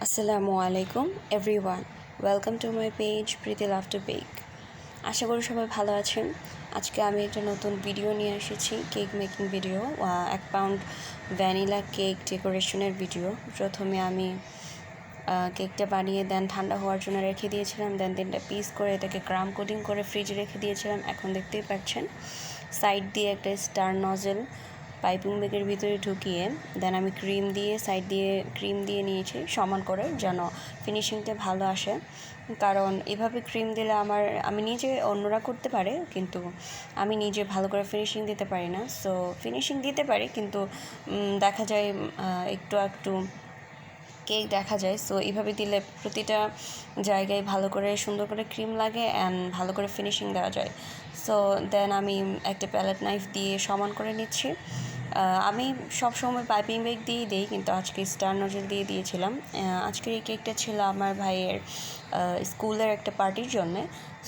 আসসালামু আলাইকুম everyone, welcome to my page Preeti love to bake. আশা করি সবাই ভালো আছেন। আজকে আমি একটা নতুন ভিডিও নিয়ে এসেছি, cake making video. 1 pound vanilla cake ডেকোরেশনের ভিডিও। প্রথমে আমি কেকটা বানিয়ে দেন ঠান্ডা হওয়ার জন্য রেখে দিয়েছিলাম, দেন 3টা পিস করে এটাকে ক্রাম কোটিং করে ফ্রিজে রেখে দিয়েছিলাম। এখন দেখতেই পাচ্ছেন সাইড দিয়ে একটা স্টার নজেল পাইপিং ব্যাগের ভিতরে ঢুকিয়ে দেন আমি সাইড দিয়ে ক্রিম দিয়ে নিয়েছি সমান করে, যেন ফিনিশিংটা ভালো আসে। কারণ এভাবে ক্রিম দিলে আমি নিজে, অন্যরা করতে পারে কিন্তু আমি নিজে ভালো করে ফিনিশিং দিতে পারি না। সো ফিনিশিং দিতে পারি কিন্তু দেখা যায় একটু একটু কেক দেখা যায়। সো এইভাবে দিলে প্রতিটা জায়গায় ভালো করে সুন্দর করে ক্রিম লাগে অ্যান্ড ভালো করে ফিনিশিং দেওয়া যায়। সো দেন আমি একটা প্যালেট নাইফ দিয়ে সমান করে নিচ্ছি। আমি সবসময় পাইপিং ব্যাগ দিয়েই দিই, কিন্তু আজকে স্টার নজল দিয়ে দিয়েছিলাম। আজকের এই কেকটা ছিল আমার ভাইয়ের স্কুলের একটা পার্টির জন্যে।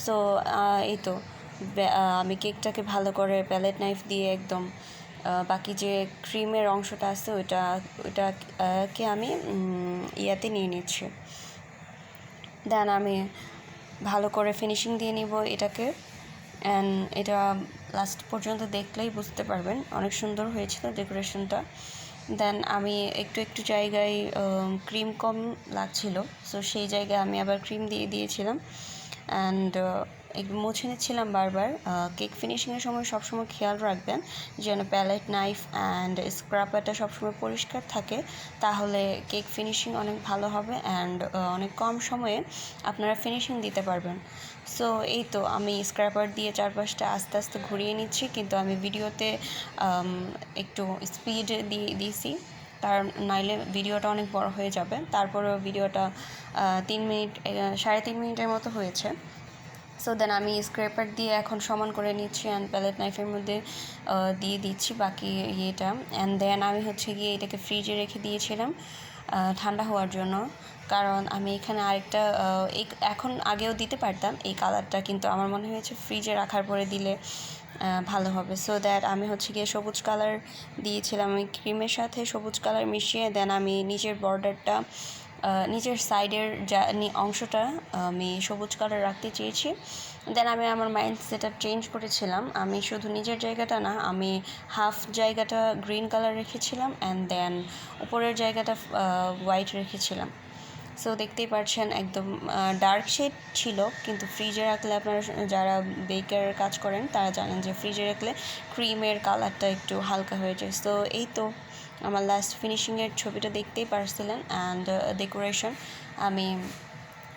সো এই তো আমি কেকটাকে ভালো করে প্যালেট নাইফ দিয়ে একদম বাকি যে ক্রিমের অংশটা আছে ওইটাকে আমি ইয়াতে নিয়ে নিচ্ছি। দেন আমি ভালো করে ফিনিশিং দিয়ে নিব এটাকে। অ্যান্ড এটা লাস্ট পর্যন্ত দেখলেই বুঝতে পারবেন অনেক সুন্দর হয়েছিল ডেকোরেশনটা। দেন আমি একটু জায়গায় ক্রিম কম লাগছিল, সো সেই জায়গায় আমি আবার ক্রিম দিয়ে দিয়েছিলাম অ্যান্ড একটু মুছে নিচ্ছিলাম বারবার। কেক ফিনিশিংয়ের সময় সবসময় খেয়াল রাখবেন যেন প্যালেট নাইফ অ্যান্ড স্ক্রাপারটা সবসময় পরিষ্কার থাকে, তাহলে কেক ফিনিশিং অনেক ভালো হবে অ্যান্ড অনেক কম সময়ে আপনারা ফিনিশিং দিতে পারবেন। সো এই তো আমি স্ক্র্যাপার দিয়ে চারপাশটা আস্তে আস্তে ঘুরিয়ে নিচ্ছি, কিন্তু আমি ভিডিওতে একটু স্পিড দিয়েছি, নাইলে ভিডিওটা অনেক বড় হয়ে যাবে। তারপরেও ভিডিওটা 3 মিনিটের মতো হয়েছে। সো দেন আমি স্ক্র্যাপার দিয়ে এখন সমান করে নিচ্ছি অ্যান্ড প্যালেট নাইফের মধ্যে দিয়ে দিচ্ছি বাকি ইয়েটা। অ্যান্ড দেন আমি গিয়ে এটাকে ফ্রিজে রেখে দিয়েছিলাম ঠান্ডা হওয়ার জন্য। কারণ আমি এখানে আরেকটা এখন আগেও দিতে পারতাম এই কালারটা, কিন্তু আমার মনে হয়েছে ফ্রিজে রাখার পরে দিলে ভালো হবে। সো দ্যাট আমি গিয়ে সবুজ কালার দিয়েছিলাম, আমি ক্রিমের সাথে সবুজ কালার মিশিয়ে দেন আমি নিচের বর্ডারটা, নিচের সাইডের অংশটা আমি সবুজ কালার রাখতে চেয়েছি। দেন আমি আমার মাইন্ড সেট আপ চেঞ্জ করেছিলাম, আমি শুধু নিজের জায়গাটা না, আমি হাফ জায়গাটা গ্রিন কালার রেখেছিলাম অ্যান্ড দেন উপরের জায়গাটা হোয়াইট রেখেছিলাম। সো দেখতেই পাচ্ছেন একদম ডার্ক শেড ছিল, কিন্তু ফ্রিজে রাখলে আপনারা যারা বেকার কাজ করেন তারা জানেন যে ফ্রিজে রাখলে ক্রিমের কালারটা একটু হালকা হয়ে যায়। সো এই তো আমার লাস্ট ফিনিশিংয়ের ছবিটা দেখতেই পারছিলেন। অ্যান্ড ডেকোরেশন আমি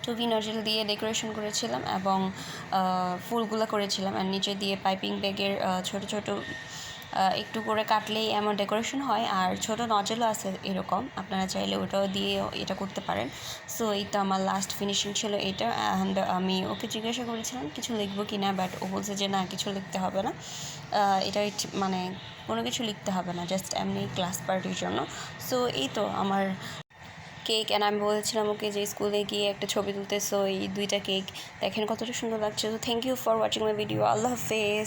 টুবি নজল দিয়ে ডেকোরেশন করেছিলাম এবং ফুলগুলো করেছিলাম, আর নিচে দিয়ে পাইপিং ব্যাগের ছোটো ছোটো একটু করে কাটলেই এমন ডেকোরেশন হয়। আর ছোট নজলও আছে এরকম, আপনারা চাইলে ওটাও দিয়ে এটা করতে পারেন। সো এই তো আমার লাস্ট ফিনিশিং ছিল এটা। অ্যান্ড আমি ওকে জিজ্ঞাসা করেছিলাম কিছু লিখবো কি না, বাট ও বলছে যে না, কিছু লিখতে হবে না, এটা মানে কোনো কিছু লিখতে হবে না, জাস্ট এমনি ক্লাস পার্টির জন্য। সো এই তো আমার কেক। অ্যান্ড আমি বলেছিলাম ওকে যে স্কুলে গিয়ে একটা ছবি তুলতে। সো এই 2টা কেক দেখেন কতটা সুন্দর লাগছে। তো thank you for watching my video. আল্লাহ হাফেজ।